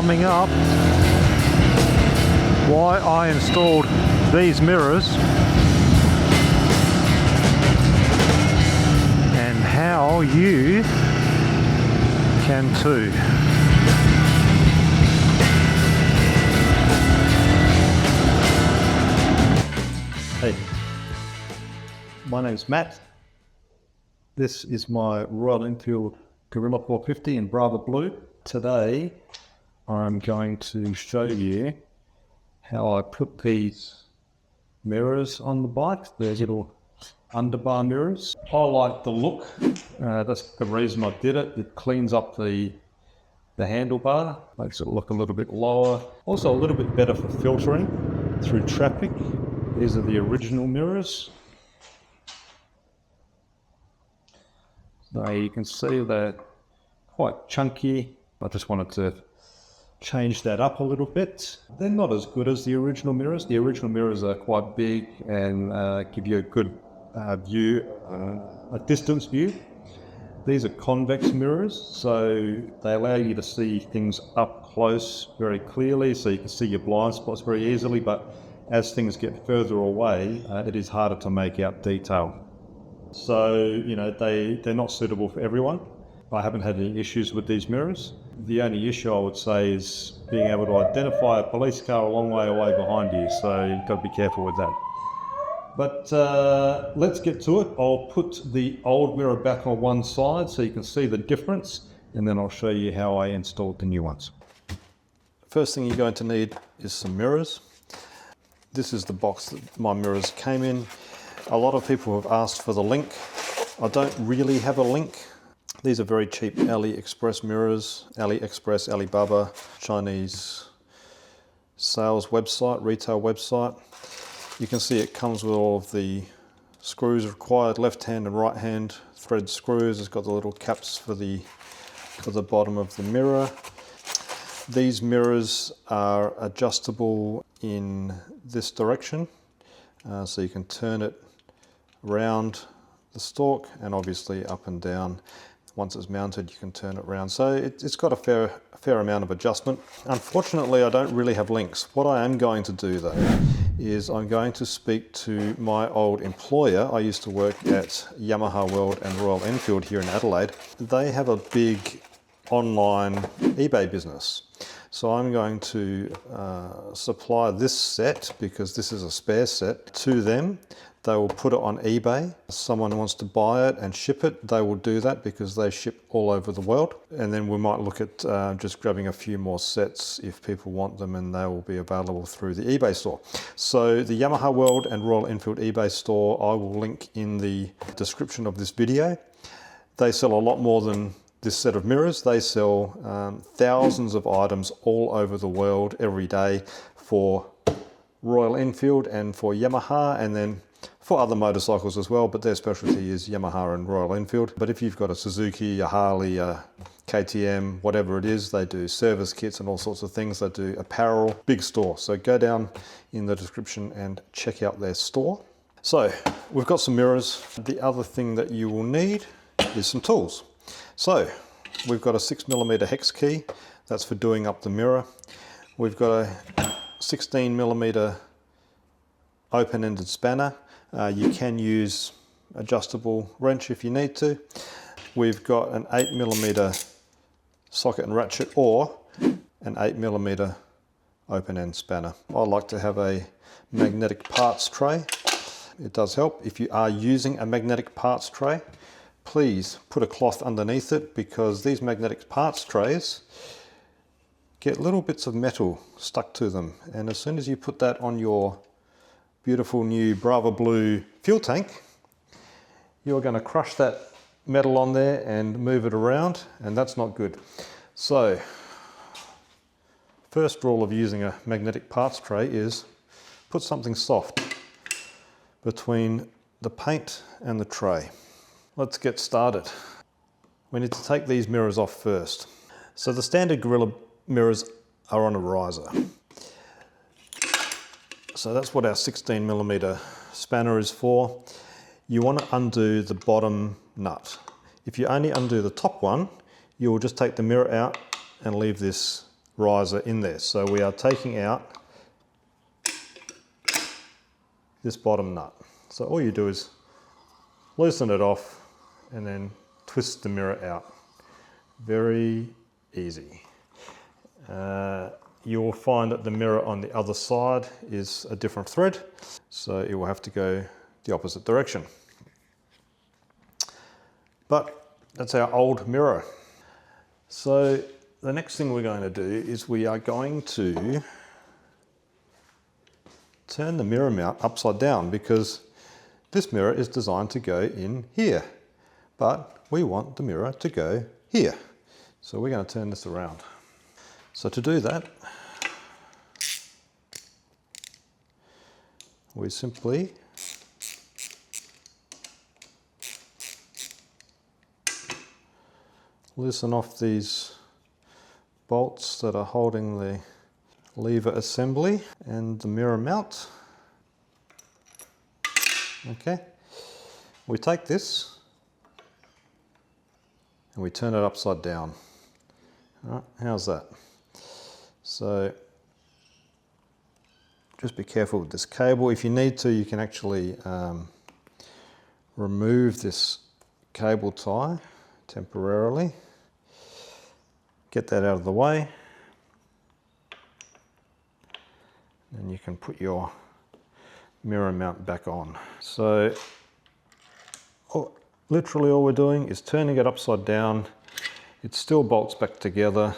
coming up why I installed these mirrors and how you can too. Hey, my name's Matt. This is my Royal Enfield Guerrilla 450 in Brava Blue. Today I'm going to show you how I put these mirrors on the bike. They're little underbar mirrors. I like the look. That's the reason I did it. It cleans up the handlebar, makes it look a little bit lower. Also a little bit better for filtering through traffic. These are the original mirrors. So you can see they're quite chunky. I just wanted to change that up a little bit. They're not as good as the original mirrors. The original mirrors are quite big and give you a good view, a distance view. These are convex mirrors, so they allow you to see things up close very clearly, so you can see your blind spots very easily, but as things get further away, it is harder to make out detail. So, you know, they're not suitable for everyone. I haven't had any issues with these mirrors. The only issue I would say is being able to identify a police car a long way away behind you, so you've got to be careful with that. But let's get to it. I'll put the old mirror back on one side so you can see the difference, and then I'll show you how I installed the new ones. First thing you're going to need is some mirrors. This is the box that my mirrors came in. A lot of people have asked for the link. I don't really have a link. These are very cheap AliExpress mirrors. AliExpress, Alibaba, Chinese sales website, retail website. You can see it comes with all of the screws required, left hand and right hand thread screws. It's got the little caps for the bottom of the mirror. These mirrors are adjustable in this direction, so you can turn it around the stalk and obviously up and down. Once it's mounted, you can turn it around. So it's got a fair amount of adjustment. Unfortunately, I don't really have links. What I am going to do though is I'm going to speak to my old employer. I used to work at Yamaha World and Royal Enfield here in Adelaide. They have a big online eBay business. So I'm going to supply this set, because this is a spare set, to them. They will put it on eBay. If someone wants to buy it and ship it, they will do that because they ship all over the world. And then we might look at just grabbing a few more sets if people want them, and they will be available through the eBay store. So the Yamaha World and Royal Enfield eBay store, I will link in the description of this video. They sell a lot more than this set of mirrors. They sell thousands of items all over the world every day for Royal Enfield and for Yamaha, and then for other motorcycles as well, but their specialty is Yamaha and Royal Enfield. But if you've got a Suzuki, a Harley, a KTM, whatever it is, they do service kits and all sorts of things. They do apparel, big store. So go down in the description and check out their store. So we've got some mirrors. The other thing that you will need is some tools. So we've got a 6mm hex key. That's for doing up the mirror. We've got a 16mm open-ended spanner. You can use adjustable wrench if you need to. We've got an 8mm socket and ratchet, or an 8mm open-end spanner. I like to have a magnetic parts tray. It does help. If you are using a magnetic parts tray, please put a cloth underneath it, because these magnetic parts trays get little bits of metal stuck to them, and as soon as you put that on your beautiful new Brava Blue fuel tank, you're going to crush that metal on there and move it around, and that's not good. So first rule of using a magnetic parts tray is put something soft between the paint and the tray. Let's get started. We need to take these mirrors off first. So the standard Guerrilla mirrors are on a riser. So that's what our 16mm spanner is for. You want to undo the bottom nut. If you only undo the top one, you will just take the mirror out and leave this riser in there. So we are taking out this bottom nut. So all you do is loosen it off and then twist the mirror out. Very easy. You'll find that the mirror on the other side is a different thread, so it will have to go the opposite direction. But that's our old mirror. So the next thing we're going to do is we are going to turn the mirror mount upside down, because this mirror is designed to go in here, but we want the mirror to go here. So we're going to turn this around. So to do that, we simply loosen off these bolts that are holding the lever assembly and the mirror mount. Okay, we take this and we turn it upside down. All right, how's that? So just be careful with this cable. If you need to, you can actually remove this cable tie temporarily. Get that out of the way. And you can put your mirror mount back on. So literally all we're doing is turning it upside down. It still bolts back together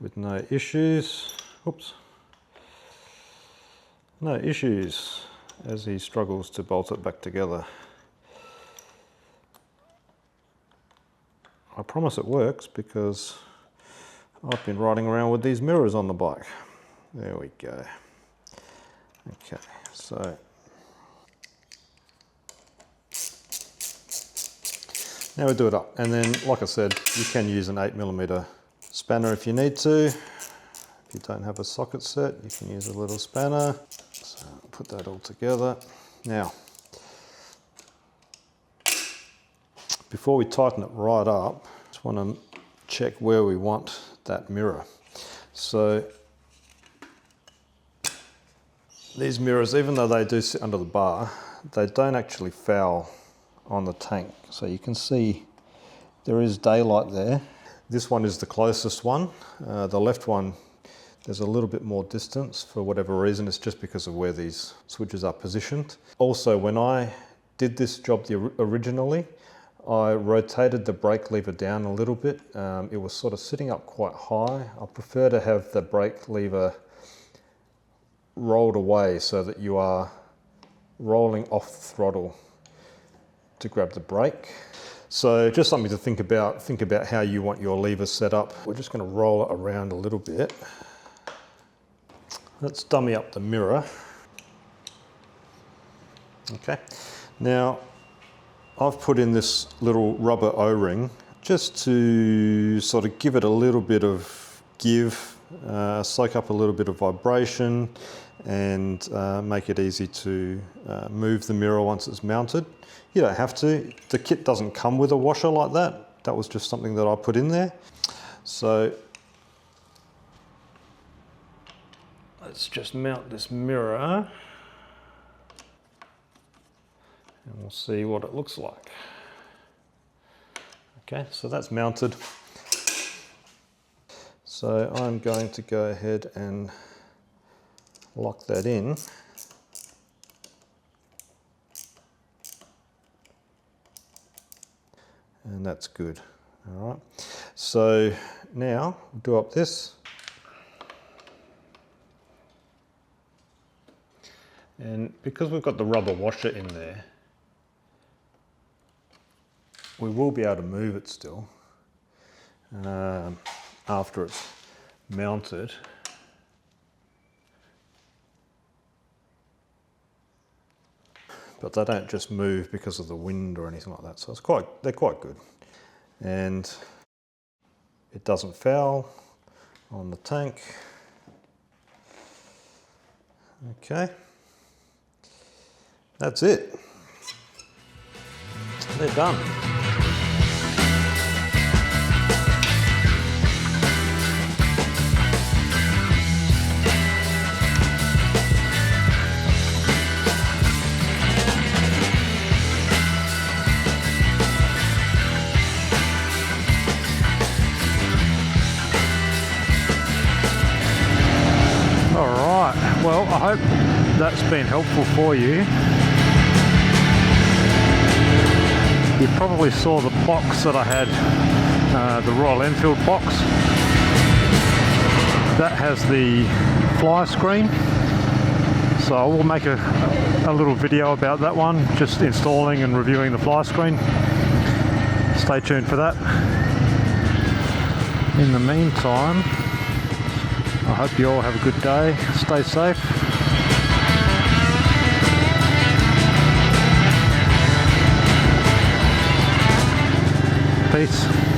with no issues. Oops. No issues as he struggles to bolt it back together. I promise it works, because I've been riding around with these mirrors on the bike. There we go. Okay, so now we do it up, and then, like I said, you can use an 8mm spanner if you need to. If you don't have a socket set, you can use a little spanner. So put that all together. Now, before we tighten it right up, just want to check where we want that mirror. So these mirrors, even though they do sit under the bar, they don't actually foul on the tank. So you can see there is daylight there. This one is the closest one. The left one, there's a little bit more distance for whatever reason. It's just because of where these switches are positioned. Also, when I did this job originally, I rotated the brake lever down a little bit. It was sort of sitting up quite high. I prefer to have the brake lever rolled away so that you are rolling off the throttle to grab the brake. So just something to think about. Think about how you want your lever set up. We're just going to roll it around a little bit. Let's dummy up the mirror. Okay, now I've put in this little rubber O-ring just to sort of give it a little bit of give, soak up a little bit of vibration, and make it easy to move the mirror once it's mounted. You don't have to. The kit doesn't come with a washer like that. That was just something that I put in there. So let's just mount this mirror and we'll see what it looks like. Okay, so that's mounted. So I'm going to go ahead and lock that in. And that's good. All right. So now we'll do up this. And because we've got the rubber washer in there, we will be able to move it still after it's mounted. But they don't just move because of the wind or anything like that. So they're quite good. And it doesn't foul on the tank. Okay. That's it. They're done. that's been helpful for you. You probably saw the box that I had, the Royal Enfield box. That has the fly screen. So I will make a little video about that one, just installing and reviewing the fly screen. Stay tuned for that. In the meantime, I hope you all have a good day. Stay safe. Peace.